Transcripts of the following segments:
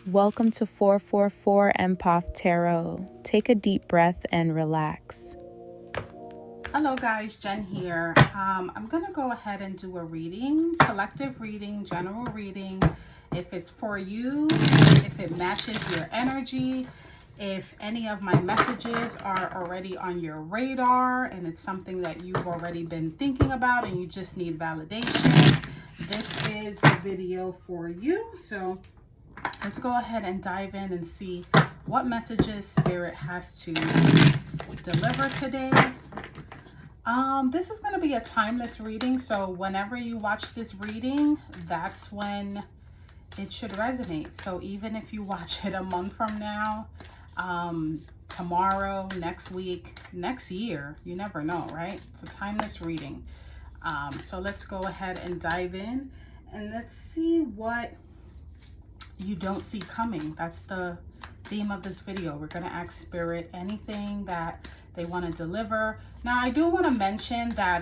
Welcome to 444 Empath Tarot. Take a deep breath and relax. Hello guys, Jen here. I'm going to go ahead and do a reading, collective reading, general reading. If it's for you, if it matches your energy, if any of my messages are already on your radar and it's something that you've already been thinking about and you just need validation, this is the video for you. So let's go ahead and dive in and see what messages Spirit has to deliver today. This is going to be a timeless reading, so whenever you watch this reading, that's when it should resonate. So even if you watch it a month from now, tomorrow, next week, next year, you never know, right? It's a timeless reading. So let's go ahead and dive in and let's see what you don't see coming. That's the theme of this video. We're going to ask Spirit anything that they want to deliver. Now, I do want to mention that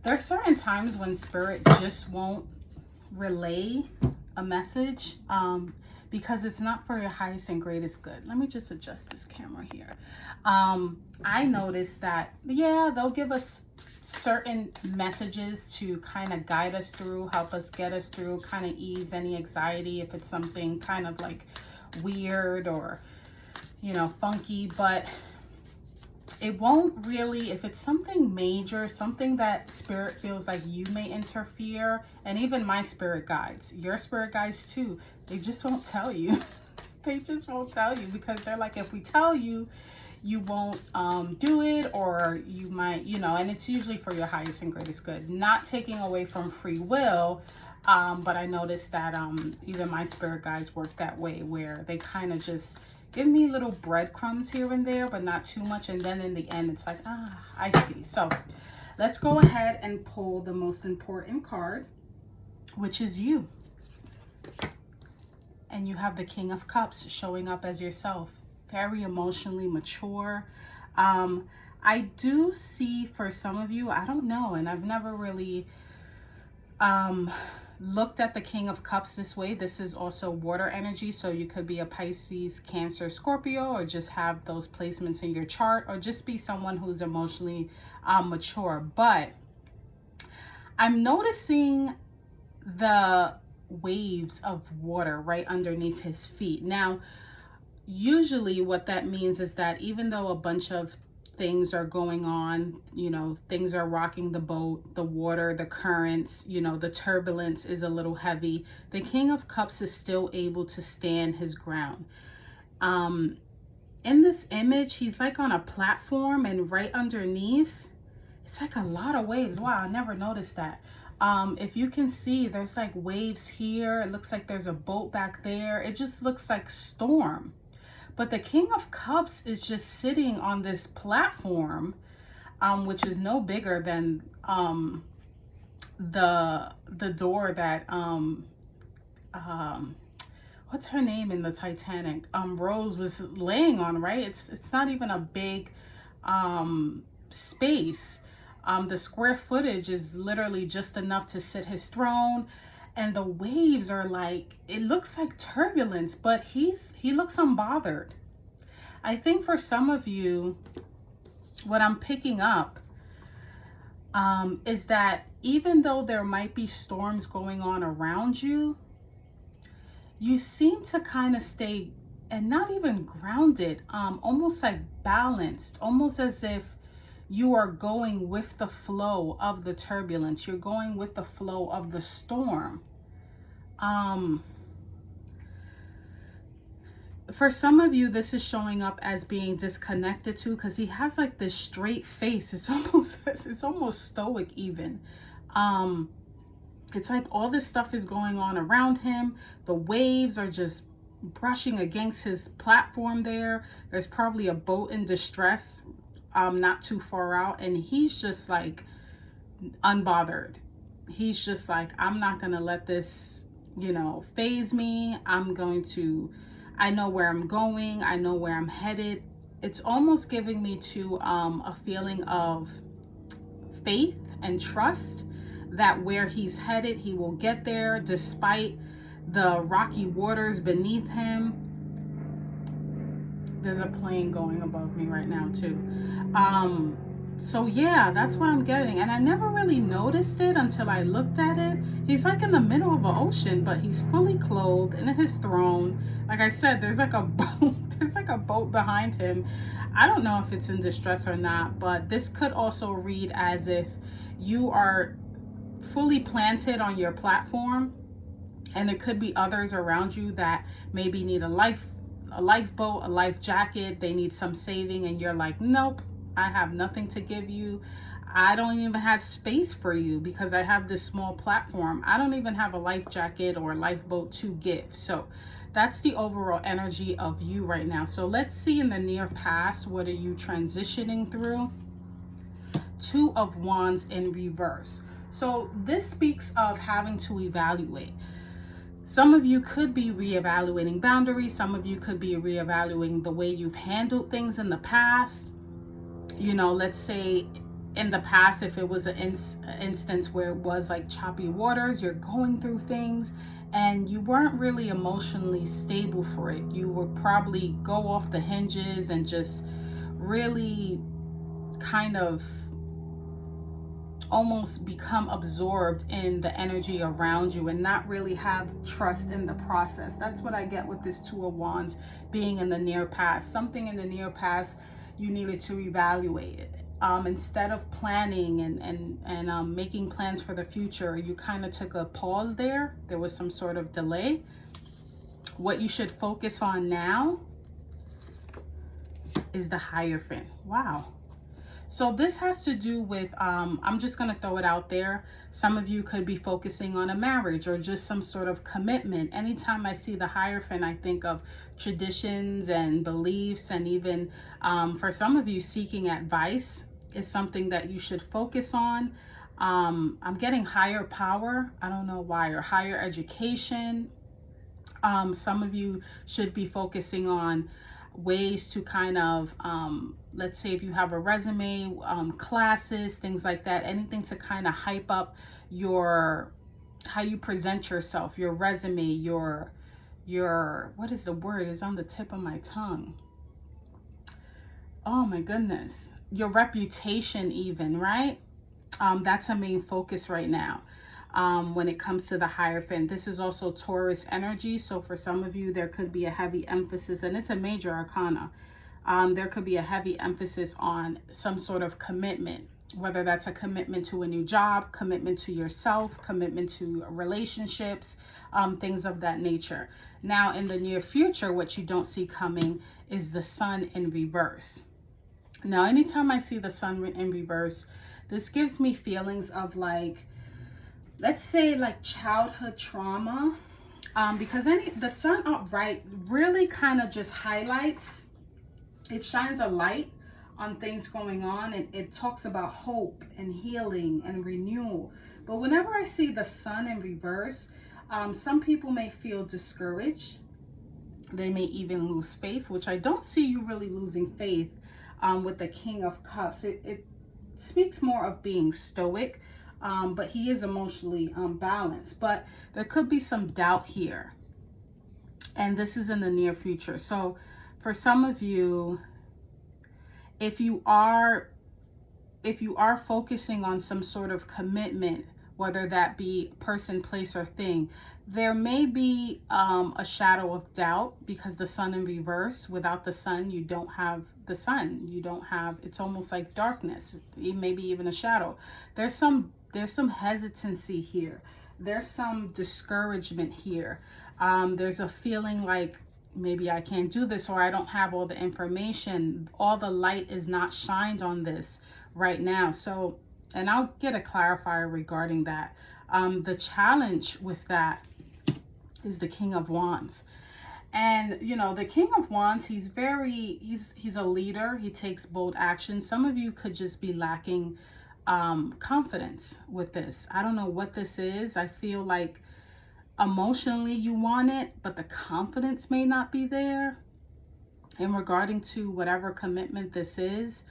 there are certain times when Spirit just won't relay a message because it's not for your highest and greatest good. Let me just adjust this camera here. I noticed that, yeah, they'll give us certain messages to kind of guide us through, help us get us through, kind of ease any anxiety if it's something kind of like weird or, you know, funky, but it won't really, if it's something major, something that Spirit feels like you may interfere, and even my spirit guides, your spirit guides too, they just won't tell you. They just won't tell you because they're like, if we tell you, you won't do it, or you might, you know, and it's usually for your highest and greatest good, not taking away from free will. But I noticed that even my spirit guides work that way, where they kind of just give me little breadcrumbs here and there, but not too much. And then in the end, it's like, I see. So let's go ahead and pull the most important card, which is you. And you have the King of Cups showing up as yourself. Very emotionally mature. I do see for some of you, I don't know, and I've never really looked at the King of Cups this way. This is also water energy, so you could be a Pisces, Cancer, Scorpio, or just have those placements in your chart, or just be someone who's emotionally mature. But I'm noticing the waves of water right underneath his feet. Now, usually what that means is that even though a bunch of things are going on, you know, things are rocking the boat, the water, the currents, you know, the turbulence is a little heavy, the King of Cups is still able to stand his ground. In this image, he's like on a platform, and right underneath, it's like a lot of waves. Wow, I never noticed that. If you can see, there's like waves here. It looks like there's a boat back there. It just looks like storm. But the King of Cups is just sitting on this platform, which is no bigger than the door that what's her name in the Titanic? Rose was laying on, right? It's not even a big space. The square footage is literally just enough to sit his throne. And the waves are like, it looks like turbulence, but he looks unbothered. I think for some of you, what I'm picking up is that even though there might be storms going on around you, you seem to kind of stay, and not even grounded, almost like balanced, almost as if you are going with the flow of the turbulence. You're going with the flow of the storm. For some of you, this is showing up as being disconnected too, because he has like this straight face. It's almost stoic even. It's like all this stuff is going on around him. The waves are just brushing against his platform there. There's probably a boat in distress not too far out, and he's just like unbothered. He's just like, I'm not gonna let this, you know, phase me. I know where I'm going. I know where I'm headed. It's almost giving me to a feeling of faith and trust that where he's headed, he will get there despite the rocky waters beneath him. There's a plane going above me right now too. So yeah, that's what I'm getting. And I never really noticed it until I looked at it. He's like in the middle of an ocean, but he's fully clothed in his throne. Like I said, there's like a boat, there's like a boat behind him. I don't know if it's in distress or not, but this could also read as if you are fully planted on your platform, and there could be others around you that maybe need a lifeboat, a life jacket. They need some saving, and you're like, nope, I have nothing to give you. I don't even have space for you because I have this small platform. I don't even have a life jacket or a lifeboat to give. So that's the overall energy of you right now. So let's see in the near past, what are you transitioning through? Two of Wands in reverse. So this speaks of having to evaluate. Some of you could be reevaluating boundaries. Some of you could be reevaluating the way you've handled things in the past. You know, let's say in the past, if it was an instance where it was like choppy waters, you're going through things and you weren't really emotionally stable for it. You would probably go off the hinges and just really kind of almost become absorbed in the energy around you and not really have trust in the process. That's what I get with this Two of Wands being in the near past. Something in the near past you needed to evaluate it. Instead of planning and making plans for the future, you kind of took a pause there. There was some sort of delay. What you should focus on now is the Hierophant. Wow. So this has to do with, I'm just going to throw it out there. Some of you could be focusing on a marriage or just some sort of commitment. Anytime I see the Hierophant, I think of traditions and beliefs, and even for some of you, seeking advice is something that you should focus on. I'm getting higher power. I don't know why, or higher education. Some of you should be focusing on ways to kind of, let's say if you have a resume, classes, things like that, anything to kind of hype up your, how you present yourself, your resume, your, what is the word? It's on the tip of my tongue. Oh my goodness. Your reputation even, right? That's a main focus right now. When it comes to the Hierophant. This is also Taurus energy. So for some of you, there could be a heavy emphasis, and it's a major arcana. There could be a heavy emphasis on some sort of commitment, whether that's a commitment to a new job, commitment to yourself, commitment to relationships, things of that nature. Now, in the near future, what you don't see coming is the Sun in reverse. Now, anytime I see the Sun in reverse, this gives me feelings of like, let's say like childhood trauma, because the Sun upright really kind of just highlights, it shines a light on things going on, and it talks about hope and healing and renewal. But whenever I see the Sun in reverse, some people may feel discouraged. They may even lose faith, which I don't see you really losing faith with the King of Cups. It speaks more of being stoic, but he is emotionally balanced. But there could be some doubt here, and this is in the near future. So for some of you, if you are focusing on some sort of commitment, whether that be person, place, or thing, there may be a shadow of doubt, because the Sun in reverse, without the Sun, you don't have the Sun. You don't have, it's almost like darkness, maybe even a shadow. There's some hesitancy here. There's some discouragement here. There's a feeling like maybe I can't do this, or I don't have all the information. All the light is not shined on this right now. So, and I'll get a clarifier regarding that. The challenge with that is the King of Wands. And, you know, the King of Wands, he's a leader. He takes bold action. Some of you could just be lacking confidence with this. I don't know what this is. I feel like emotionally you want it, but the confidence may not be there in regarding to whatever commitment this is.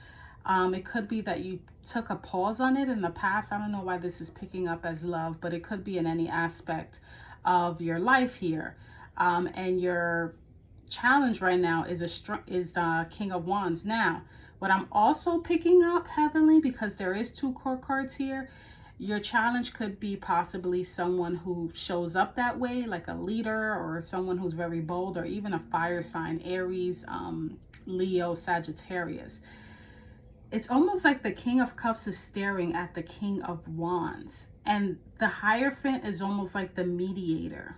It could be that you took a pause on it in the past. I don't know why this is picking up as love, but it could be in any aspect. of your life here. And your challenge right now is the King of Wands. Now, what I'm also picking up heavily, because there is 2 court cards here, your challenge could be possibly someone who shows up that way, like a leader or someone who's very bold, or even a fire sign, Aries, Leo, Sagittarius. It's almost like the King of Cups is staring at the King of Wands, and the Hierophant is almost like the mediator.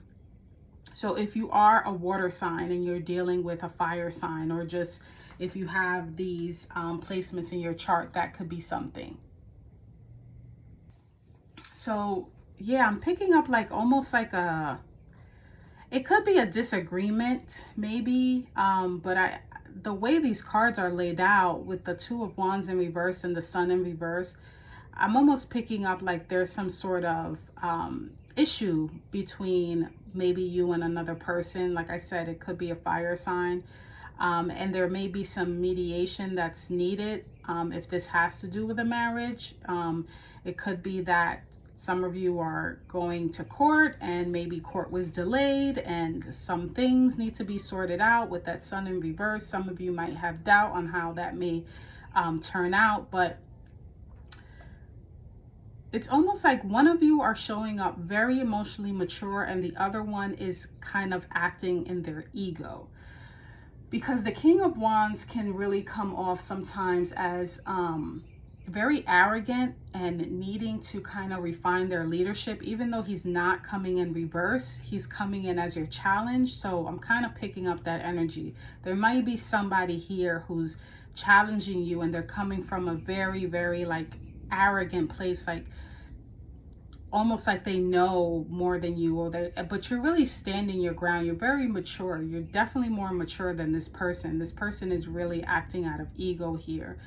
So if you are a water sign and you're dealing with a fire sign, or just if you have these placements in your chart, that could be something. So yeah, I'm picking up like almost like it could be a disagreement maybe, but the way these cards are laid out with the 2 of Wands in reverse and the Sun in reverse, I'm almost picking up like there's some sort of issue between maybe you and another person. Like I said, it could be a fire sign, and there may be some mediation that's needed if this has to do with a marriage. It could be that some of you are going to court and maybe court was delayed and some things need to be sorted out with that Sun in reverse. Some of you might have doubt on how that may turn out, but it's almost like one of you are showing up very emotionally mature and the other one is kind of acting in their ego. Because the King of Wands can really come off sometimes as very arrogant and needing to kind of refine their leadership. Even though he's not coming in reverse, he's coming in as your challenge. So I'm kind of picking up that energy. There might be somebody here who's challenging you and they're coming from a very, very like arrogant place, like almost like they know more than you, or but you're really standing your ground. You're very mature. You're definitely more mature than this person. This person is really acting out of ego here.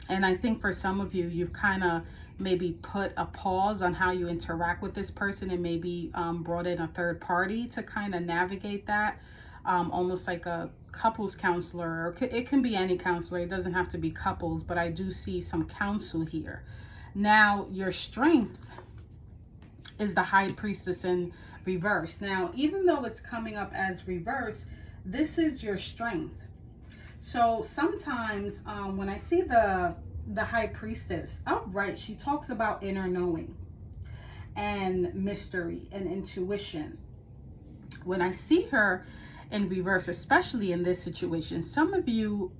And I think for some of you, you've kind of maybe put a pause on how you interact with this person and maybe brought in a third party to kind of navigate that, almost like a couples counselor, or it can be any counselor. It doesn't have to be couples, but I do see some counsel here. Now, your strength is the High Priestess in reverse. Now, even though it's coming up as reverse, this is your strength. So sometimes when I see the High Priestess upright, she talks about inner knowing and mystery and intuition. When I see her in reverse, especially in this situation, some of you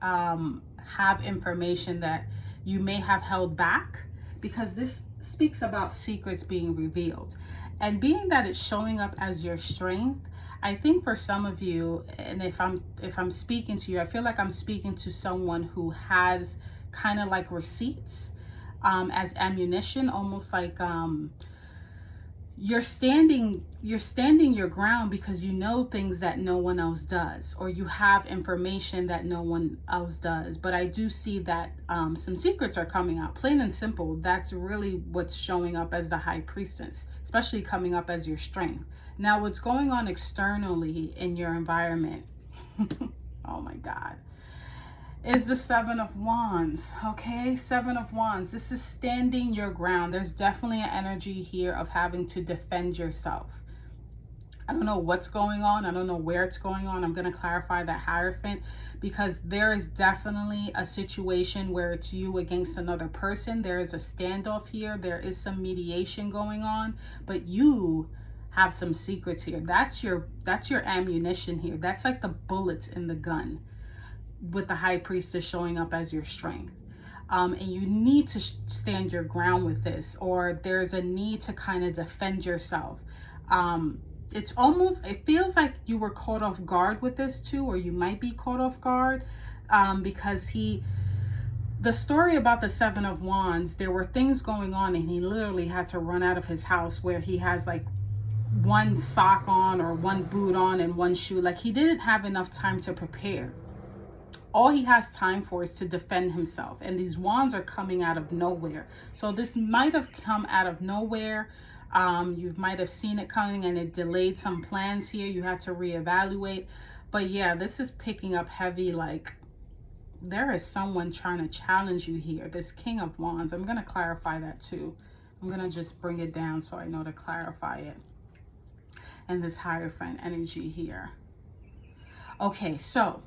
have information that you may have held back, because this speaks about secrets being revealed. And being that it's showing up as your strength, I think for some of you, and if I'm speaking to you, I feel like I'm speaking to someone who has kind of like receipts as ammunition, almost like you're standing your ground because you know things that no one else does, or you have information that no one else does. But I do see that some secrets are coming out, plain and simple. That's really what's showing up as the High Priestess, especially coming up as your strength. Now, what's going on externally in your environment, oh my God, is the Seven of Wands. Okay, Seven of Wands. This is standing your ground. There's definitely an energy here of having to defend yourself. I don't know what's going on. I don't know where it's going on. I'm going to clarify that Hierophant, because there is definitely a situation where it's you against another person. There is a standoff here. There is some mediation going on, but you have some secrets here. That's your ammunition here. That's like the bullets in the gun, with the High Priestess showing up as your strength. And you need to stand your ground with this, or there's a need to kind of defend yourself. It's almost, it feels like you were caught off guard with this too, or you might be caught off guard, because the story about the Seven of Wands, there were things going on and he literally had to run out of his house where he has like one sock on or one boot on and one shoe. Like, he didn't have enough time to prepare. All he has time for is to defend himself. And these wands are coming out of nowhere. So this might have come out of nowhere. You might have seen it coming and it delayed some plans here. You had to reevaluate. But yeah, this is picking up heavy. Like, there is someone trying to challenge you here. This King of Wands. I'm going to clarify that too. I'm going to just bring it down so I know to clarify it. And this Hierophant energy here. Okay, so,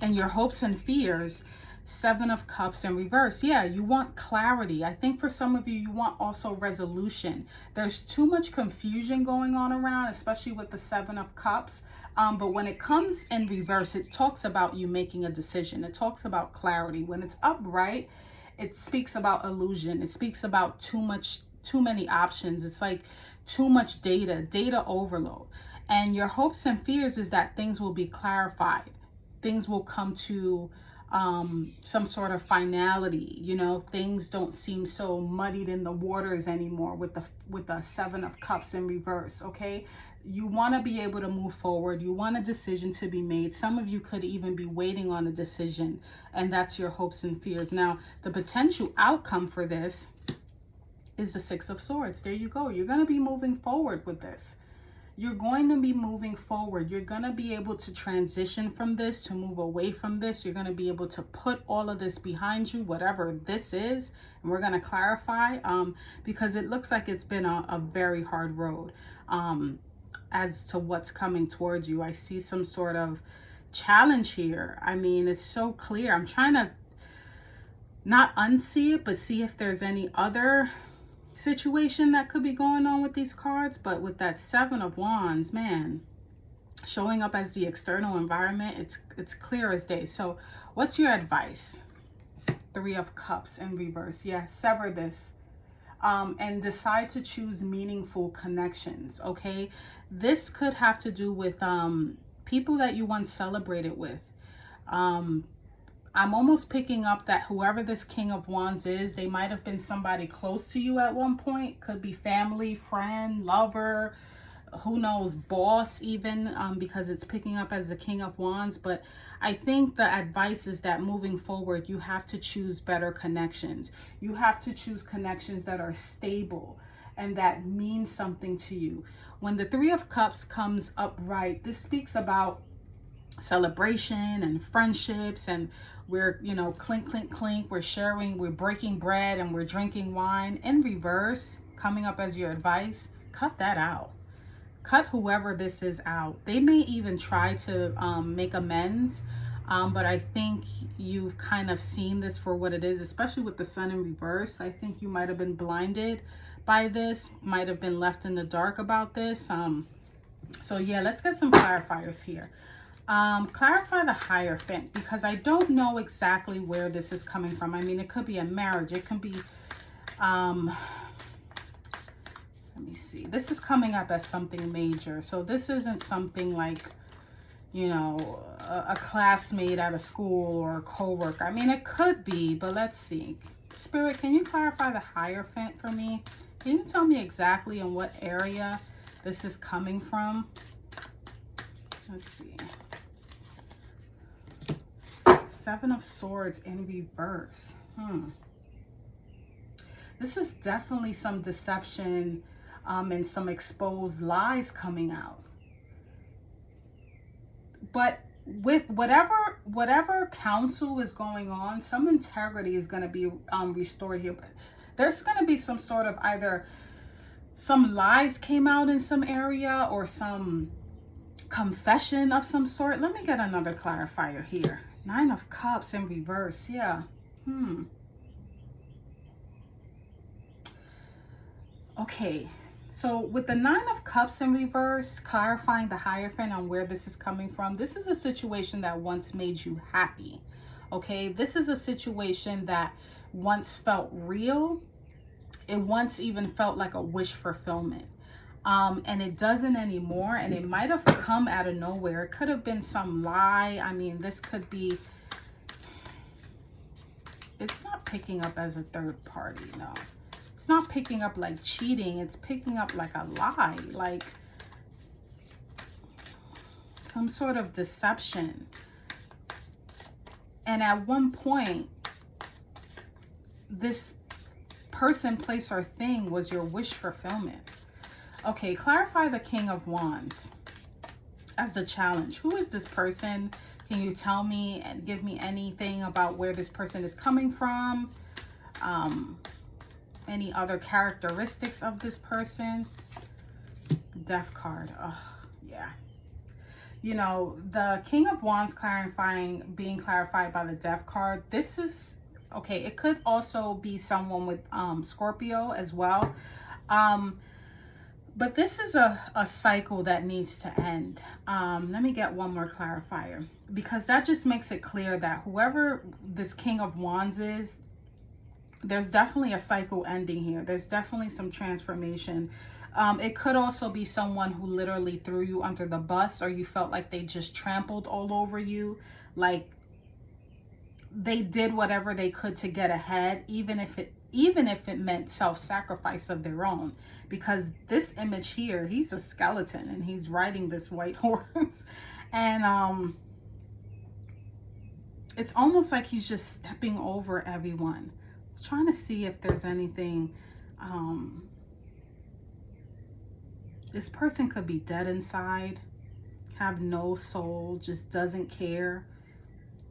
and your hopes and fears, 7 of Cups in reverse. Yeah, you want clarity. I think for some of you, you want also resolution. There's too much confusion going on around, especially with the 7 of Cups. But when it comes in reverse, it talks about you making a decision. It talks about clarity. When it's upright, it speaks about illusion. It speaks about too many options. It's like too much data overload. And your hopes and fears is that things will be clarified. Things will come to some sort of finality. You know, things don't seem so muddied in the waters anymore with the 7 of Cups in reverse. Okay, you want to be able to move forward. You want a decision to be made. Some of you could even be waiting on a decision, and that's your hopes and fears. Now, the potential outcome for this is the 6 of Swords. There you go. You're going to be moving forward with this. You're going to be moving forward. You're going to be able to transition from this, to move away from this. You're going to be able to put all of this behind you, whatever this is. And we're going to clarify because it looks like it's been a very hard road as to what's coming towards you. I see some sort of challenge here. I mean, it's so clear. I'm trying to not unsee it, but see if there's any other situation that could be going on with these cards. But with that 7 of Wands, man, showing up as the external environment, it's clear as day. So what's your advice? 3 of Cups in reverse. Yeah, sever this and decide to choose meaningful connections. Okay, this could have to do with people that you once celebrated with. I'm almost picking up that whoever this King of Wands is, they might have been somebody close to you at one point. Could be family, friend, lover, who knows, boss even, because it's picking up as the King of Wands. But I think the advice is that moving forward, you have to choose better connections. You have to choose connections that are stable and that mean something to you. When the 3 of Cups comes upright, this speaks about celebration and friendships, and we're, you know, clink clink clink, we're sharing, we're breaking bread, and we're drinking wine. In reverse, coming up as your advice, cut that out. Cut whoever this is out. They may even try to make amends, but I think you've kind of seen this for what it is, especially with the Sun in reverse. I think you might have been blinded by this, might have been left in the dark about this. So yeah, let's get some clarifiers here. Clarify the Hierophant, because I don't know exactly where this is coming from. I mean, it could be a marriage. It could be, let me see. This is coming up as something major. So this isn't something like, you know, a classmate at a school or a co-worker. I mean, it could be, but let's see. Spirit, can you clarify the Hierophant for me? Can you tell me exactly in what area this is coming from? Let's see. 7 of Swords in reverse. This is definitely some deception and some exposed lies coming out. But with whatever counsel is going on, some integrity is going to be restored here. But there's going to be some sort of either some lies came out in some area or some confession of some sort. Let me get another clarifier here. 9 of Cups in reverse. Yeah. Okay. So with the 9 of Cups in reverse, clarifying the Hierophant on where this is coming from. This is a situation that once made you happy. Okay. This is a situation that once felt real. It once even felt like a wish fulfillment. And it doesn't anymore, and it might have come out of nowhere. It could have been some lie. I mean, this could be, it's not picking up as a third party, no. It's not picking up like cheating. It's picking up like a lie, like some sort of deception. And at one point, this person, place, or thing was your wish fulfillment. Okay, clarify the King of Wands as the challenge. Who is this person? Can you tell me and give me anything about where this person is coming from? Any other characteristics of this person? Death card. Oh, yeah. You know, the King of Wands being clarified by the Death card. This is, okay, it could also be someone with Scorpio as well. But this is a cycle that needs to end. Let me get one more clarifier, because that just makes it clear that whoever this King of Wands is, there's definitely a cycle ending here. There's definitely some transformation. It could also be someone who literally threw you under the bus, or you felt like they just trampled all over you. Like they did whatever they could to get ahead, even if it meant self-sacrifice of their own. Because this image here, he's a skeleton and he's riding this white horse. And it's almost like he's just stepping over everyone. I was trying to see if there's anything. This person could be dead inside, have no soul, just doesn't care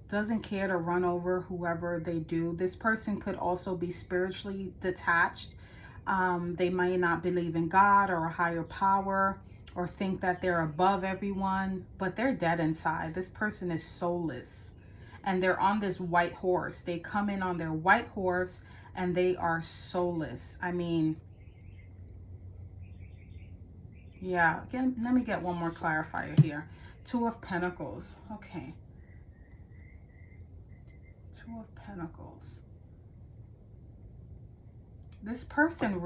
to run over whoever they do. This person could also be spiritually detached. They might not believe in God or a higher power, or think that they're above everyone, but they're dead inside. This person is soulless, and they're on this white horse. They come in on their white horse and they are soulless. I mean, yeah, again, let me get one more clarifier here. Two of Pentacles. Okay. Two of Pentacles. This person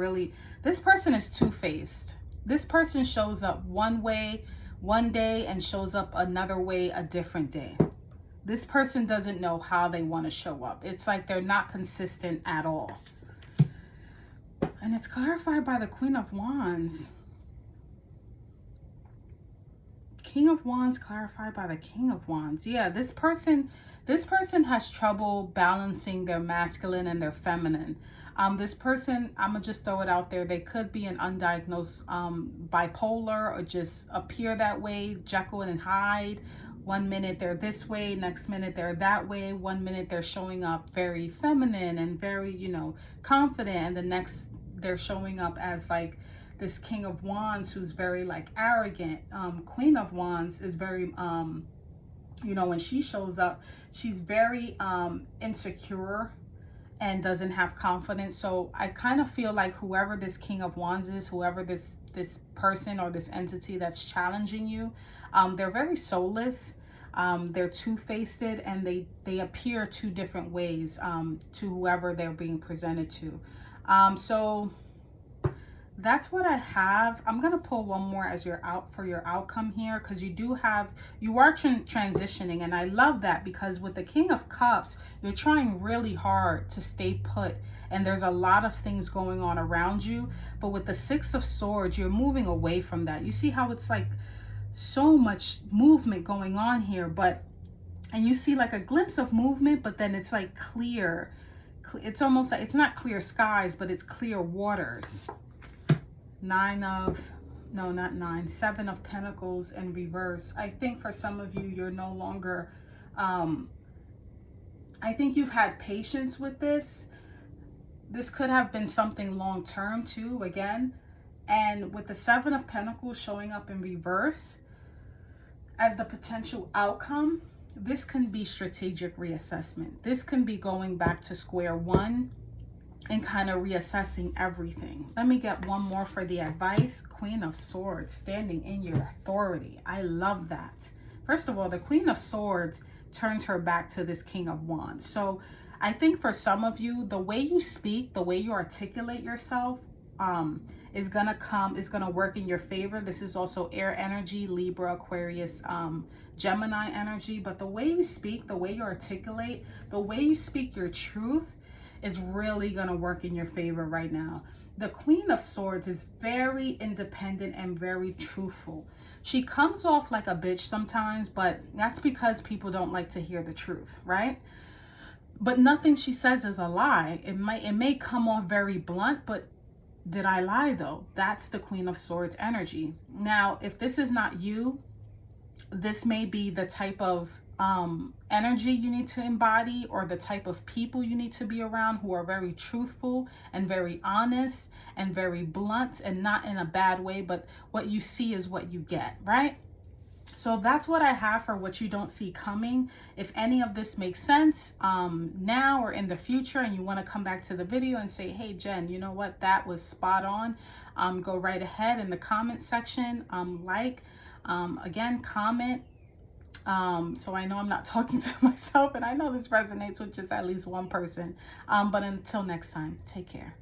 is two-faced. This person shows up one way one day and shows up another way a different day. This person doesn't know how they want to show up. It's like they're not consistent at all. And it's clarified by the Queen of Wands. King of Wands clarified by the King of Wands. Yeah, this person has trouble balancing their masculine and their feminine. This person, I'm gonna just throw it out there, they could be an undiagnosed bipolar, or just appear that way, Jekyll and Hyde. One minute they're this way, next minute they're that way. One minute they're showing up very feminine and very, you know, confident, and the next they're showing up as like this King of Wands who's very like arrogant. Queen of Wands is very, you know, when she shows up, she's very insecure and doesn't have confidence. So I kind of feel like whoever this King of Wands is, whoever this person or this entity that's challenging you, they're very soulless. They're two-faced, and they appear two different ways to whoever they're being presented to. So that's what I have. I'm gonna pull one more as your outcome here, because you are transitioning, and I love that, because with the King of Cups, you're trying really hard to stay put, and there's a lot of things going on around you. But with the Six of Swords, you're moving away from that. You see how it's like so much movement going on here, and you see like a glimpse of movement, but then it's like clear. It's almost like it's not clear skies, but it's clear waters. Seven of Pentacles in reverse. I think for some of you, you're no longer, I think you've had patience with this. This could have been something long-term too, again. And with the Seven of Pentacles showing up in reverse as the potential outcome, this can be strategic reassessment. This can be going back to square one and kind of reassessing everything. Let me get one more for the advice. Queen of Swords, standing in your authority. I love that. First of all, the Queen of Swords turns her back to this King of Wands. So I think for some of you, the way you speak, the way you articulate yourself is gonna work in your favor. This is also air energy, Libra, Aquarius, Gemini energy. But the way you speak, the way you articulate, the way you speak your truth is really going to work in your favor right now. The Queen of Swords is very independent and very truthful. She comes off like a bitch sometimes, but that's because people don't like to hear the truth, right? But nothing she says is a lie. It may come off very blunt, but did I lie though? That's the Queen of Swords energy. Now, if this is not you, this may be the type of energy you need to embody, or the type of people you need to be around who are very truthful and very honest and very blunt, and not in a bad way, but what you see is what you get, right? So that's what I have for what you don't see coming. If any of this makes sense now or in the future, and you want to come back to the video and say, hey Jen, you know what, that was spot on, go right ahead in the comment section, again, comment, so I know I'm not talking to myself, and I know this resonates with just at least one person. But until next time, take care.